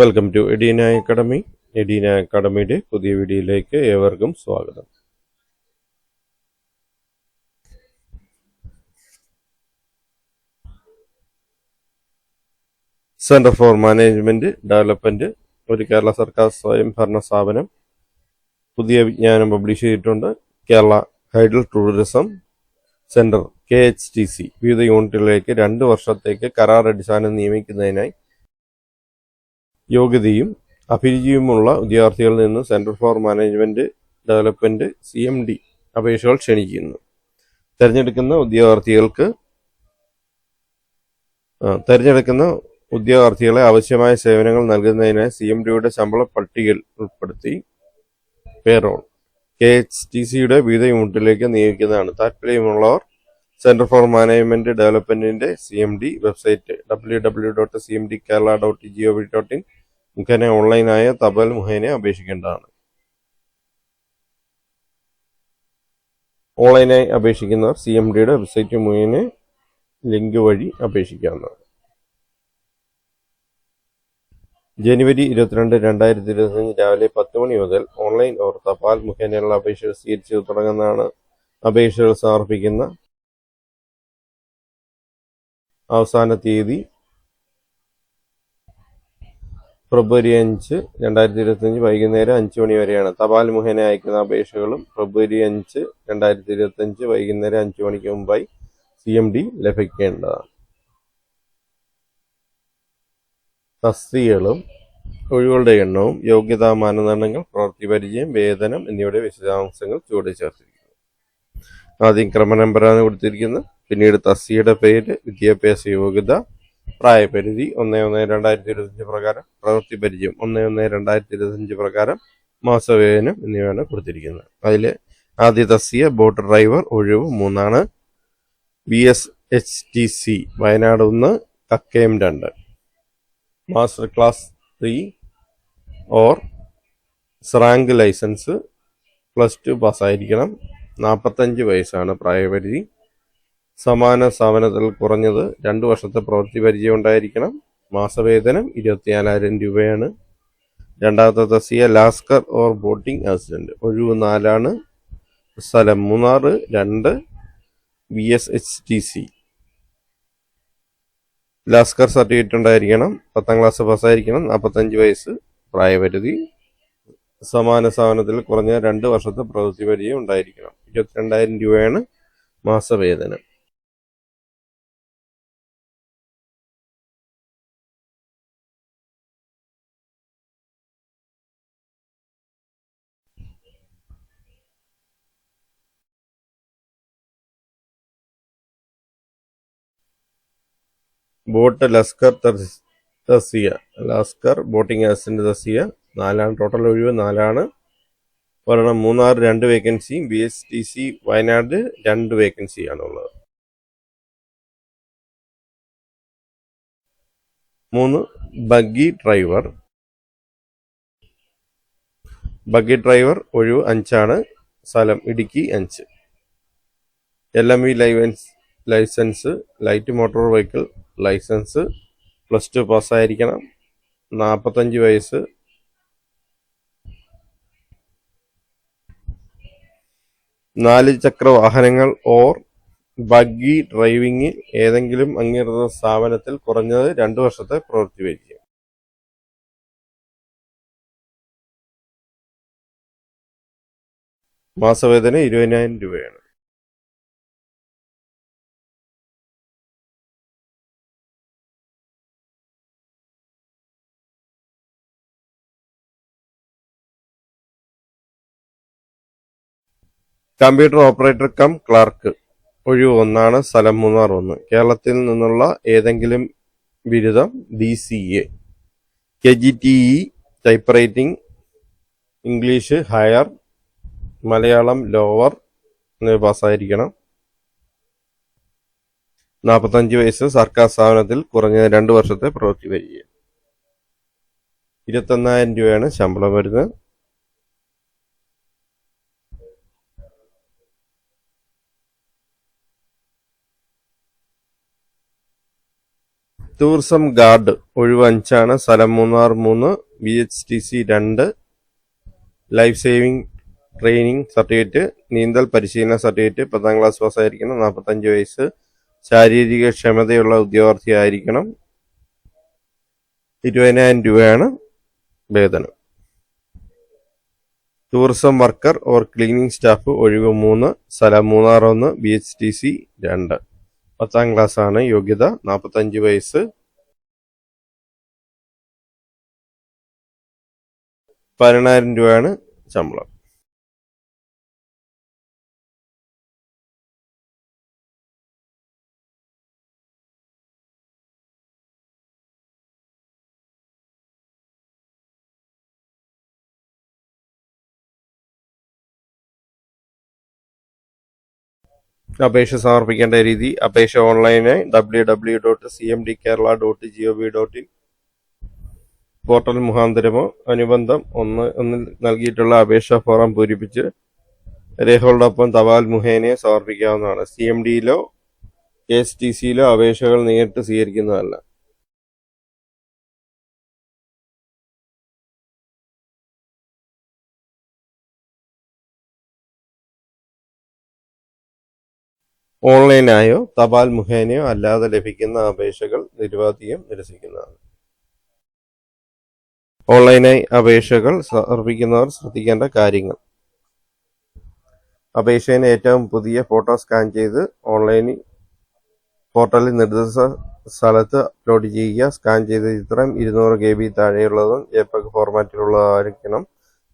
Welcome to Edina academy. എഡീന അക്കാഡമിയുടെ പുതിയ വീഡിയോയിലേക്ക് ഏവർക്കും സ്വാഗതം. സെന്റർ ഫോർ മാനേജ്മെന്റ് ഡെവലപ്മെന്റ് ഒരു കേരള സർക്കാർ സ്വയംഭരണ സ്ഥാപനം പുതിയ വിജ്ഞാനം പബ്ലിഷ് ചെയ്തിട്ടുണ്ട്. Kerala hydel tourism centre KHTC വിവിധ യൂണിറ്റുകളിലേക്ക് 2 വർഷത്തേക്ക് കരാർ അടിസ്ഥാനം നിയമിക്കുന്നതിനായി യോഗ്യതയും അഭിരുചിയുമുള്ള ഉദ്യോഗാർത്ഥികളിൽ നിന്ന് centre for management development CMD അപേക്ഷകൾ ക്ഷണിക്കുന്നു. തെരഞ്ഞെടുക്കുന്ന ഉദ്യോഗാർത്ഥികളെ ആവശ്യമായ സേവനങ്ങൾ നൽകുന്നതിനായി CMDയുടെ ശമ്പള പട്ടികയിൽ ഉൾപ്പെടുത്തി പേറോൾ KHTCയുടെ വിവിധ യൂണിറ്റിലേക്ക് നിയോഗിക്കുന്നതാണ്. താല്പര്യമുള്ളവർ സെന്റർ ഫോർ മാനേജ്മെന്റ് ഡെവലപ്മെന്റിന്റെ CMD വെബ്സൈറ്റ് www.cmdkerala.gov.in മുഖേന ഓൺലൈനായ തപാൽ മുഖേന അപേക്ഷിക്കേണ്ടതാണ്. ഓൺലൈനായി അപേക്ഷിക്കുന്നവർ CMDയുടെ വെബ്സൈറ്റ് മുഖേന ലിങ്ക് വഴി അപേക്ഷിക്കാവുന്നതാണ്. ജനുവരി 22, 2025 രാവിലെ 10 മണി മുതൽ ഓൺലൈൻ ഓർ തപാൽ മുഖേനയുള്ള അപേക്ഷകൾ സ്വീകരിച്ചു തുടങ്ങുന്നതാണ്. അപേക്ഷകൾ സമർപ്പിക്കുന്ന അവസാന തീയതി ഫെബ്രുവരി 5, 2025 വൈകുന്നേരം 5 മണി വരെയാണ്. തപാൽ മുഖേന അയക്കുന്ന അപേക്ഷകളും ഫെബ്രുവരി 5, 2025 വൈകുന്നേരം 5 മണിക്ക് മുമ്പായി CMD ലഭിക്കേണ്ടതാണ്. തസ്തികകളും ഒഴിവുകളുടെ എണ്ണവും യോഗ്യതാ മാനദണ്ഡങ്ങൾ, പ്രവൃത്തി പരിചയം, വേതനം എന്നിവയുടെ വിശദാംശങ്ങൾ ചുവടെ ചേർത്തിരിക്കുന്നു. ആദ്യം ക്രമ നമ്പറാണ് കൊടുത്തിരിക്കുന്നത്. പിന്നീട് തസ്തികയുടെ പേര്, വിദ്യാഭ്യാസ യോഗ്യത, പ്രായപരിധി 1/1/2025 പ്രകാരം, പ്രവൃത്തി പരിചയം 1/1/2025 പ്രകാരം, മാസവേതനം എന്നിവയാണ് കൊടുത്തിരിക്കുന്നത്. അതിൽ ആദ്യ തസ്തിക ബോട്ട് ഡ്രൈവർ ഒഴിവ് 3 BSHTC Wayanad 1, Kakkayam 2, master class 3 or സ്റാങ്ക് ലൈസൻസ്, +2 പാസ്സായിരിക്കണം. 45 വയസ്സാണ് പ്രായപരിധി. സമാന സ്ഥാപനത്തിൽ കുറഞ്ഞത് 2 വർഷത്തെ പ്രവൃത്തി പരിചയം ഉണ്ടായിരിക്കണം. മാസവേതനം 24,000 രൂപയാണ്. രണ്ടാമത്തെ തസ്തിക ലാസ്കർ ഓർ ബോട്ടിംഗ് അസിസ്റ്റന്റ് ഒഴിവ് 4, സ്ഥലം മൂന്നാർ 2, BSHTC. ലാസ്കർ സർട്ടിഫിക്കറ്റ് ഉണ്ടായിരിക്കണം. 10ാം ക്ലാസ് പാസ്സായിരിക്കണം. 45 വയസ്സ് പ്രായപരിധി. സമാന സ്ഥാപനത്തിൽ കുറഞ്ഞ 2 വർഷത്തെ പ്രവൃത്തി പരിചയം ഉണ്ടായിരിക്കണം. 22,000 രൂപയാണ് മാസവേതനം. ബോട്ട് ലസ്കർ തസ്തിക ലാസ്കർ ബോട്ടിംഗ് അസിസ്റ്റന്റ് തസ്തിക 4, ടോട്ടൽ ഒഴിവ് 4. ഒരെണ്ണം Munnar 2 vacancy, BSTC Wayanad 2 vacancy ആണുള്ളത്. 3 ബഗ്ഗി ഡ്രൈവർ ഒഴിവ് 5, സ്ഥലം Idukki 5. LMV licence, light motor vehicle licence, +2 പാസ്സായിരിക്കണം. 45 വയസ്സ്. 4 ചക്ര വാഹനങ്ങൾ ഓർ ബഗ്ഗി ഡ്രൈവിംഗിൽ ഏതെങ്കിലും അംഗീകൃത സ്ഥാപനത്തിൽ കുറഞ്ഞത് 2 വർഷത്തെ പ്രവൃത്തി പരിചയം. മാസവേതനം 20,000 രൂപയാണ്. കമ്പ്യൂട്ടർ ഓപ്പറേറ്റർ കം ക്ലാർക്ക് ഒഴിവ് 1, സ്ഥലം മൂന്നാർ 1. കേരളത്തിൽ നിന്നുള്ള ഏതെങ്കിലും ബിരുദം, DCA, KGTE, type writing, English higher, Malayalam lower എന്നിവ പാസ്സായിരിക്കണം. 45 വയസ്സ്. സർക്കാർ സ്ഥാപനത്തിൽ കുറഞ്ഞത് 2 വർഷത്തെ പ്രവൃത്തി പരിചയം. 21,000 രൂപയാണ് ശമ്പളം വരുന്നത്. ടൂറിസം ഗാർഡ് ഒഴിവ് 5 ആണ്. സ്ഥലം Munnar 3, BHTC 2, life saving training certificate, നീന്തൽ പരിശീലന സർട്ടിഫിക്കറ്റ്, 10ാം ക്ലാസ് പാസ്സായിരിക്കണം, 45 വയസ്സ്, ശാരീരിക ക്ഷമതയുള്ള ഉദ്യോഗാർത്ഥി ആയിരിക്കണം. 20,000 രൂപയാണ് വേതനം. Tourism worker or cleaning staff ഒഴിവ് 3, സ്ഥലം മൂന്നാർ 1, BHTC 2, 10ാം ക്ലാസ് ആണ് യോഗ്യത, 45 വയസ്സ്, 10,000 രൂപയാണ് ശമ്പളം. അപേക്ഷ സമർപ്പിക്കേണ്ട രീതി: അപേക്ഷ ഓൺലൈനായി www.cmdkerala.gov.in പോർട്ടൽ മുഖാന്തരമോ അനുബന്ധം ഒന്നിൽ നൽകിയിട്ടുള്ള അപേക്ഷാ ഫോറം പൂരിപ്പിച്ച് രേഖകളോടൊപ്പം തപാൽ മുഖേനയോ സമർപ്പിക്കാവുന്നതാണ്. CMDയിലോ KSTCയിലോ അപേക്ഷകൾ നേരിട്ട് സ്വീകരിക്കുന്നതല്ല. ഓൺലൈനായോ തപാൽ മുഖേനയോ അല്ലാതെ ലഭിക്കുന്ന അപേക്ഷകൾ നിരുപാധികം നിരസിക്കുന്നതാണ്. ഓൺലൈനായി അപേക്ഷകൾ സമർപ്പിക്കുന്നവർ ശ്രദ്ധിക്കേണ്ട കാര്യങ്ങൾ: അപേക്ഷയുടെ ഏറ്റവും പുതിയ ഫോട്ടോ സ്കാൻ ചെയ്ത് ഓൺലൈൻ പോർട്ടലിൽ നിർദ്ദിഷ്ട സ്ഥലത്ത് അപ്ലോഡ് ചെയ്യുക. സ്കാൻ ചെയ്ത ചിത്രം 200 KB താഴെയുള്ളതും JPEG ഫോർമാറ്റിലുള്ളതായിരിക്കണം.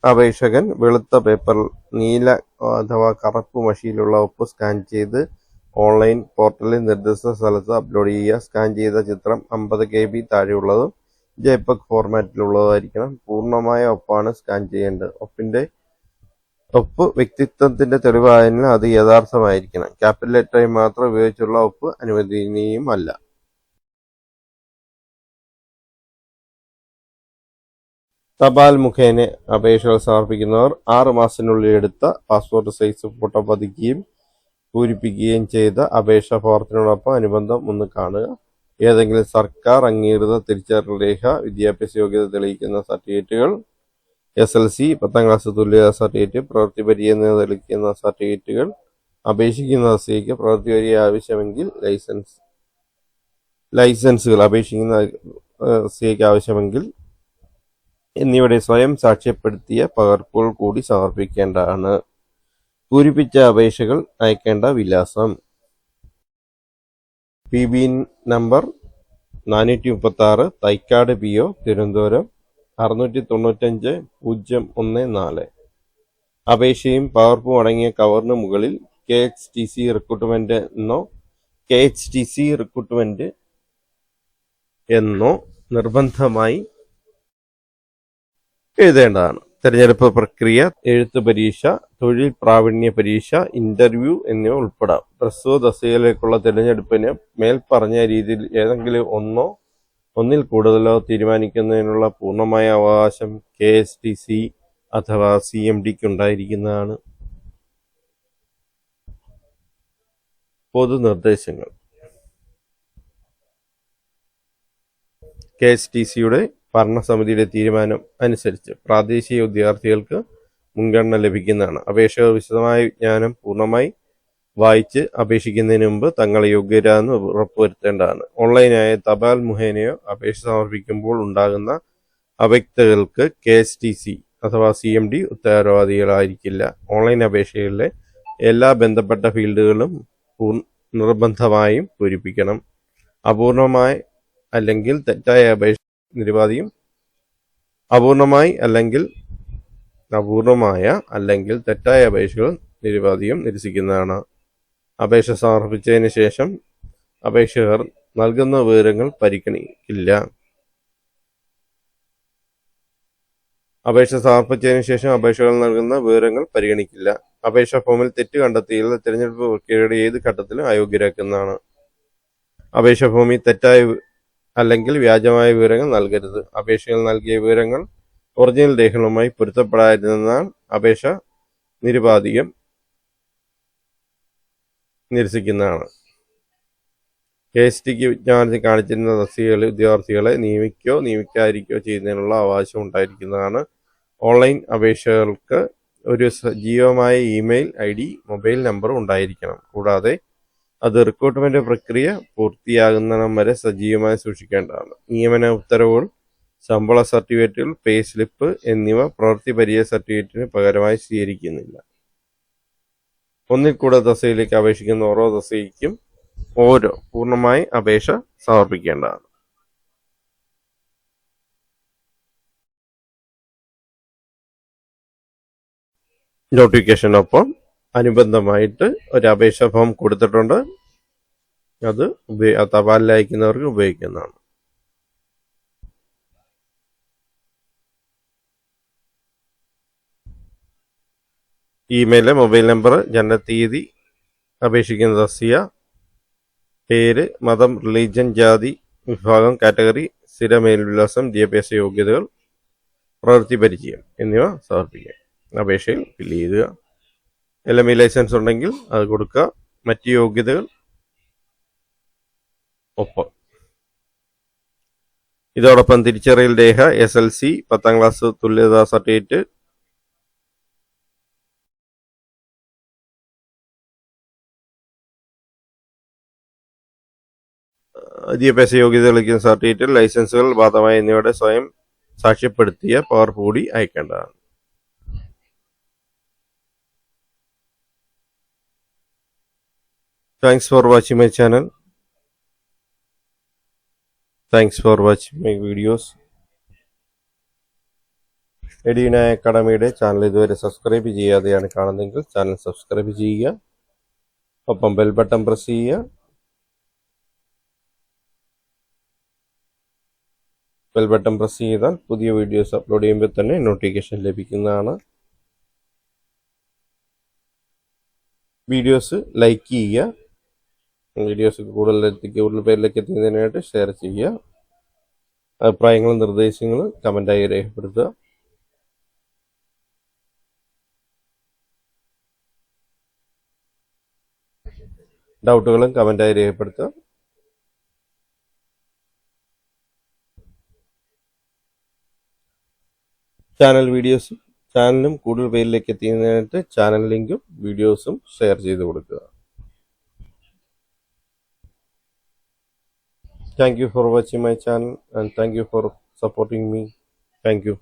അപേക്ഷകൻ വെളുത്ത പേപ്പറിൽ നീല അഥവാ കറുപ്പ് മഷിയിലുള്ള ഒപ്പ് സ്കാൻ ചെയ്ത് ഓൺലൈൻ പോർട്ടലിൽ നിർദ്ദിഷ്ട സ്ഥലത്ത് അപ്ലോഡ് ചെയ്യുക. സ്കാൻ ചെയ്ത ചിത്രം 50 KB താഴെയുള്ളതും JPEG ഫോർമാറ്റിലുള്ളതായിരിക്കണം. പൂർണ്ണമായ ഒപ്പാണ് സ്കാൻ ചെയ്യേണ്ടത്. ഒപ്പ് വ്യക്തിത്വത്തിന്റെ തെളിവായതിനാൽ അത് യഥാർത്ഥമായിരിക്കണം. ക്യാപിറ്റൽ ലെറ്ററായി മാത്രം ഉപയോഗിച്ചുള്ള ഒപ്പ് അനുവദനീയമല്ല. തപാൽ മുഖേന അപേക്ഷകൾ സമർപ്പിക്കുന്നവർ 6 മാസത്തിനുള്ളിൽ എടുത്ത പാസ്പോർട്ട് സൈസ് ഫോട്ടോ പതിക്കുകയും പൂരിപ്പിക്കുകയും ചെയ്ത അപേക്ഷാ ഫോറത്തിനോടൊപ്പം അനുബന്ധം 1 കാണുക. ഏതെങ്കിലും സർക്കാർ അംഗീകൃത തിരിച്ചറിയൽ രേഖ, വിദ്യാഭ്യാസ യോഗ്യത തെളിയിക്കുന്ന സർട്ടിഫിക്കറ്റുകൾ, SLC, 10ാം ക്ലാസ് തുല്യതാ സർട്ടിഫിക്കറ്റ്, പ്രവൃത്തി പരിചയം തെളിയിക്കുന്ന സർട്ടിഫിക്കറ്റുകൾ, അപേക്ഷിക്കുന്ന തസ്തികയ്ക്ക് പ്രവൃത്തി പരിചയം ആവശ്യമെങ്കിൽ ലൈസൻസുകൾ അപേക്ഷിക്കുന്ന തസ്തികയ്ക്ക് ആവശ്യമെങ്കിൽ എന്നിവയുടെ സ്വയം സാക്ഷ്യപ്പെടുത്തിയ പകർപ്പുകൾ കൂടി സമർപ്പിക്കേണ്ടതാണ്. പൂരിപ്പിച്ച അപേക്ഷകൾ അയക്കേണ്ട വിലാസം: PB number 436, Thycaud PO, Thiruvananthapuram 695-014. അപേക്ഷയും പകർപ്പും അടങ്ങിയ കവറിന് മുകളിൽ KHTC റിക്രൂട്ട്മെന്റ് എന്നോ നിർബന്ധമായി എഴുതേണ്ടതാണ്. തെരഞ്ഞെടുപ്പ് പ്രക്രിയ: എഴുത്ത് പരീക്ഷ, തൊഴിൽ പ്രാവീണ്യ പരീക്ഷ, ഇന്റർവ്യൂ എന്നിവ ഉൾപ്പെടാം. പ്രസ്തുത തസ്തികയിലേക്കുള്ള തിരഞ്ഞെടുപ്പിന് മേൽപ്പറഞ്ഞ രീതിയിൽ ഏതെങ്കിലും ഒന്നിൽ കൂടുതലോ തീരുമാനിക്കുന്നതിനുള്ള പൂർണ്ണമായ അവകാശം KSTC അഥവാ CMDക്ക് ഉണ്ടായിരിക്കുന്നതാണ്. പൊതുനിർദ്ദേശങ്ങൾ: KSTCയുടെ ഭരണസമിതിയുടെ തീരുമാനം അനുസരിച്ച് പ്രാദേശിക ഉദ്യോഗാർത്ഥികൾക്ക് മുൻഗണന ലഭിക്കുന്നതാണ്. അപേക്ഷകർ വിശദമായ വിജ്ഞാനം പൂർണ്ണമായി വായിച്ച് അപേക്ഷിക്കുന്നതിന് മുമ്പ് തങ്ങൾ യോഗ്യരാണെന്ന് ഉറപ്പുവരുത്തേണ്ടതാണ്. ഓൺലൈനായ തപാൽ മുഖേനയോ അപേക്ഷ സമർപ്പിക്കുമ്പോൾ ഉണ്ടാകുന്ന അവ്യക്തതകൾക്ക് KSTC അഥവാ CMD ഉത്തരവാദികളായിരിക്കില്ല. ഓൺലൈൻ അപേക്ഷകളിലെ എല്ലാ ബന്ധപ്പെട്ട ഫീൽഡുകളും നിർബന്ധമായും പൂരിപ്പിക്കണം. അപൂർണമായ അല്ലെങ്കിൽ തെറ്റായ അപേക്ഷകൾ നിരുപാധികം നിരസിക്കുന്നതാണ്. അപേക്ഷ സമർപ്പിച്ചതിന് ശേഷം അപേക്ഷകർ നൽകുന്ന വിവരങ്ങൾ പരിഗണിക്കില്ല. അപേക്ഷാ ഫോമിൽ തെറ്റ് കണ്ടെത്തിയാൽ തിരഞ്ഞെടുപ്പ് പ്രക്രിയയുടെ ഏത് ഘട്ടത്തിലും അയോഗ്യരാക്കുന്നതാണ്. അപേക്ഷാ ഫോമിൽ തെറ്റായ അല്ലെങ്കിൽ വ്യാജമായ വിവരങ്ങൾ നൽകരുത്. അപേക്ഷയിൽ നൽകിയ വിവരങ്ങൾ ഒറിജിനൽ രേഖകളുമായി പൊരുത്തപ്പെടാതിരുന്നാൽ അപേക്ഷ നിരുപാധികം നിരസിക്കുന്നതാണ്. KSTക്ക് വിജ്ഞാപനത്തിൽ കാണിച്ചിരുന്ന തസ്തികകളിൽ ഉദ്യോഗാർത്ഥികളെ നിയമിക്കാതിരിക്കുകയോ ചെയ്യുന്നതിനുള്ള അവകാശം ഉണ്ടായിരിക്കുന്നതാണ്. ഓൺലൈൻ അപേക്ഷകൾക്ക് ഒരു സജീവമായ ഇമെയിൽ ID, മൊബൈൽ നമ്പറും ഉണ്ടായിരിക്കണം. കൂടാതെ അത് റിക്രൂട്ട്മെന്റ് പ്രക്രിയ പൂർത്തിയാകുന്നിടം വരെ സജീവമായി സൂക്ഷിക്കേണ്ടതാണ്. നിയമന ഉത്തരവുകൾ, ശമ്പള സർട്ടിഫിക്കറ്റുകൾ, പേ സ്ലിപ്പ് എന്നിവ പ്രവൃത്തി പരിചയ സർട്ടിഫിക്കറ്റിന് പകരമായി സ്വീകരിക്കുന്നില്ല. ഒന്നിൽ കൂടുതൽ തസ്തികയിലേക്ക് അപേക്ഷിക്കുന്ന ഓരോ തസ്തികയ്ക്കും പൂർണ്ണമായി അപേക്ഷ സമർപ്പിക്കേണ്ടതാണ്. നോട്ടിഫിക്കേഷനൊപ്പം അനുബന്ധമായിട്ട് ഒരു അപേക്ഷാ ഫോം കൊടുത്തിട്ടുണ്ട്. അത് തപാലിൽ അയക്കുന്നവർക്ക് ഉപയോഗിക്കുന്നതാണ്. ഇമെയിൽ, മൊബൈൽ നമ്പർ, ജനനത്തീയതി, അപേക്ഷിക്കുന്ന തസ്തിക, പേര്, മതം, റിലീജിയൻ, ജാതി, വിഭാഗം, കാറ്റഗറി, സ്ഥിര മേൽവിലാസം, വിദ്യാഭ്യാസ യോഗ്യതകൾ, പ്രവൃത്തി പരിചയം എന്നിവ സമർപ്പിക്കുക. അപേക്ഷയിൽ ഫില്ല് ചെയ്യുക. LME ലൈസൻസ് ഉണ്ടെങ്കിൽ അത് കൊടുക്കുക. മറ്റ് യോഗ്യതകൾ ഒപ്പം. ഇതോടൊപ്പം തിരിച്ചറിയൽ രേഖ, SLC, 10ാം ക്ലാസ് തുല്യതാ സർട്ടിഫിക്കറ്റ്, വിദ്യാഭ്യാസ യോഗ്യത തെളിയിക്കുന്ന സർട്ടിഫിക്കറ്റ്, ലൈസൻസുകൾ ബാധകമായ എന്നിവയുടെ സ്വയം സാക്ഷ്യപ്പെടുത്തിയ പകർപ്പ് കൂടി അയക്കേണ്ടതാണ്. Thanks for watching my channel. Thanks for watching my videos. Eduna അക്കാഡമിയുടെ ചാനൽ ഇതുവരെ സബ്സ്ക്രൈബ് ചെയ്യാതെയാണ് കാണുന്നതെങ്കിൽ ചാനൽ സബ്സ്ക്രൈബ് ചെയ്യുക. ഒപ്പം ബെൽ ബട്ടൺ പ്രസ് ചെയ്യുക. ബെൽ ബട്ടൺ പ്രസ് ചെയ്താൽ പുതിയ വീഡിയോസ് അപ്ലോഡ് ചെയ്യുമ്പോൾ തന്നെ നോട്ടിഫിക്കേഷൻ ലഭിക്കുന്നതാണ്. വീഡിയോസ് ലൈക്ക് ചെയ്യുക. വീഡിയോസ് കൂടുതൽ പേരിലേക്ക് എത്തുന്നതിനായിട്ട് ഷെയർ ചെയ്യുക. അഭിപ്രായങ്ങളും നിർദ്ദേശങ്ങളും കമൻ്റായി രേഖപ്പെടുത്തുക. ഡൗട്ടുകളും കമൻ്റായി രേഖപ്പെടുത്തുക. ചാനലും കൂടുതൽ പേരിലേക്ക് എത്തുന്നതിനായിട്ട് ചാനൽ ലിങ്കും വീഡിയോസും ഷെയർ ചെയ്ത് കൊടുക്കുക. Thank you for watching my channel and thank you for supporting me. Thank you.